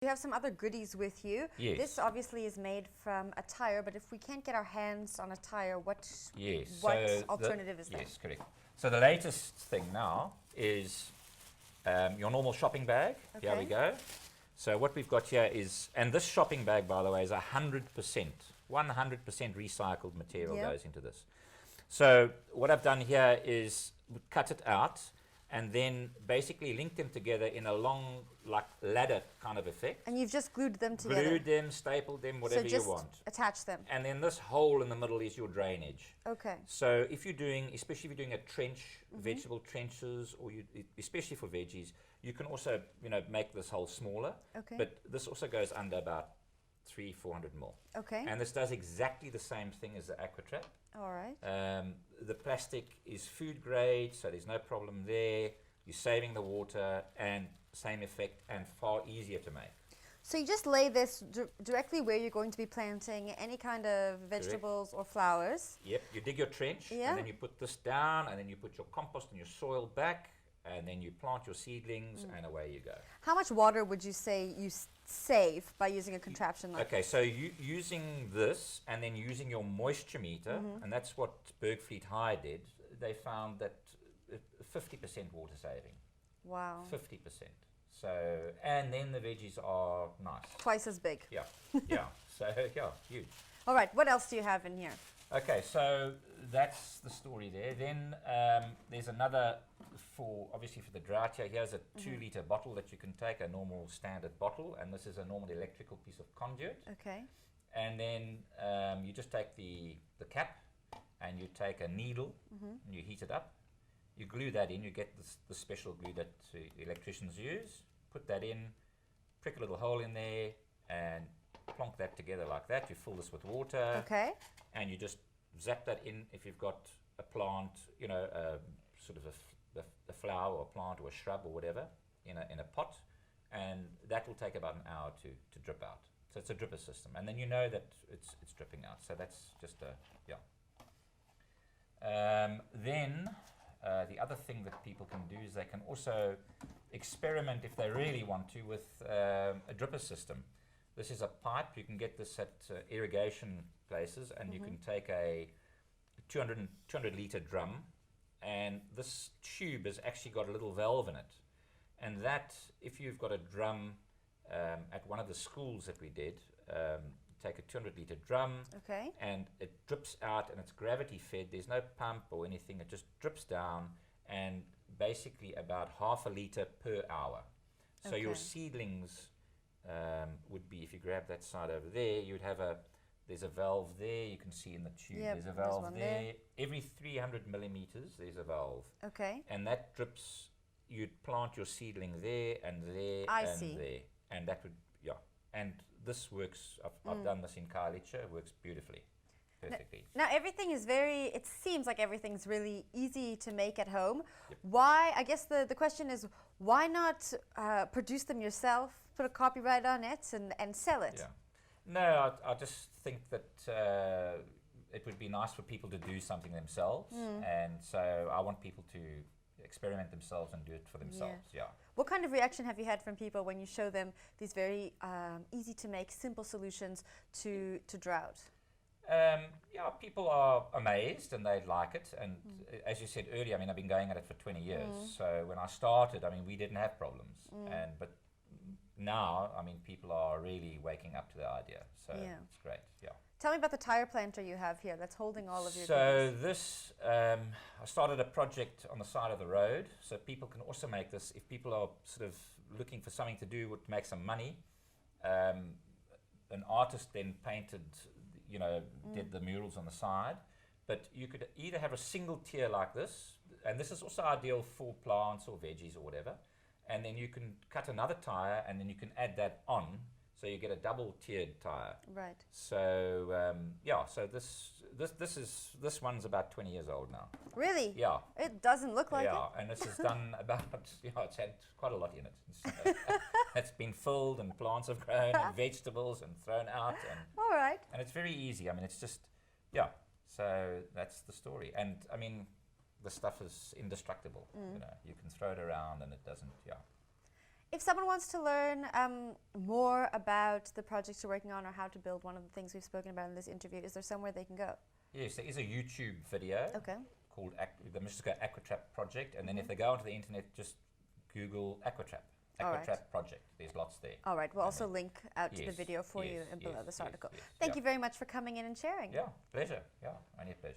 You have some other goodies with you. Yes. This obviously is made from a tire, but if we can't get our hands on a tire, what Yes. alternative is there? Yes, correct. So the latest thing now is your normal shopping bag. Here we Okay. go. So what we've got here is, and this shopping bag, by the way, is 100% recycled material Yep. goes into this. So what I've done here is cut it out and then basically link them together in a long, like ladder kind of effect. And you've just glued them together. Glued them, stapled them, whatever so just you want. attach them. And then this hole in the middle is your drainage. Okay. So if you're doing, especially if you're doing a trench, vegetable trenches, or especially for veggies, you can also, make this hole smaller. Okay. But this also goes under about 300-400 mil. Okay. And this does exactly the same thing as the AquaTrap. All right. The plastic is food grade, so there's no problem there. You're saving the water, and same effect, and far easier to make. So you just lay this directly where you're going to be planting any kind of vegetables or flowers. Yep, you dig your trench, Yeah. and then you put this down, and then you put your compost and your soil back, and then you plant your seedlings, and away you go. How much water would you say you save by using a contraption like Okay, so using this and then using your moisture meter, and that's what Bergfleet High did, they found that 50% water saving. Wow. 50%. So, and then the veggies are nice. Twice as big. Yeah, yeah. So, yeah, huge. All right. What else do you have in here? Okay, so that's the story there. Then there's another obviously for the drought here. Here's a 2-liter bottle that you can take, a normal standard bottle, and this is a normal electrical piece of conduit. Okay. And then you just take the cap, and you take a needle, and you heat it up. You glue that in. You get the special glue that electricians use. Put that in, prick a little hole in there, and plonk that together like that. You fill this with water. Okay. And you just zap that in if you've got a plant, sort of a flower or a plant or a shrub or whatever in a pot, and that will take about an hour to drip out. So it's a dripper system, and then you know that it's dripping out. So that's just then the other thing that people can do is they can also experiment if they really want to with a dripper system. This is a pipe. You can get this at irrigation places, and you can take a 200-liter drum, and this tube has actually got a little valve in it. And that, if you've got a drum at one of the schools that we did, take a 200-liter drum, Okay. and it drips out, and it's gravity fed. There's no pump or anything. It just drips down, and basically about half a liter per hour. So your Okay. seedlings would be, if you grab that side over there, you'd have there's a valve there, you can see in the tube, Yep, there's a there's valve one there. there. Every 300 millimeters, there's a valve. Okay. And that drips, you'd plant your seedling there and there I and see. there. And that would, and this works, I've done this in Kaalicha, it works beautifully, perfectly. Now everything is it seems like everything's really easy to make at home. Yep. Why, I guess the question is, why not produce them yourself, put a copyright on it and sell it? Yeah. No, I just think that it would be nice for people to do something themselves, and so I want people to experiment themselves and do it for themselves. Yeah. What kind of reaction have you had from people when you show them these very easy to make, simple solutions to drought? People are amazed and they like it. And as you said earlier, I've been going at it for 20 years. So when I started, we didn't have problems. But now, people are really waking up to the idea. So it's great. Yeah. Tell me about the tire planter you have here that's holding all of your So goodies. this, I started a project on the side of the road, so people can also make this. If people are sort of looking for something to do to make some money, an artist then painted, did the murals on the side. But you could either have a single tier like this, and this is also ideal for plants or veggies or whatever, and then you can cut another tire, and then you can add that on, so you get a double-tiered tire. Right. So so this one's about 20 years old now. Really? Yeah. It doesn't look like it. And this is done about it's had quite a lot in it. So it's been filled, and plants have grown, and vegetables, and thrown out, All right. and it's very easy. It's just So that's the story, and the stuff is indestructible. You can throw it around, and it doesn't. If someone wants to learn more about the projects you're working on or how to build one of the things we've spoken about in this interview, is there somewhere they can go? Yes, there is a YouTube video Okay. called the Mystico Aquatrap Project, and then if they go onto the internet, just Google Aquatrap. All right. Aquatrap Project. There's lots there. All right. We'll And also link out to the yes, video for you yes, and below yes, this yes, article. yes, Thank yeah. you very much for coming in and sharing. Yeah, pleasure. Yeah, only a pleasure.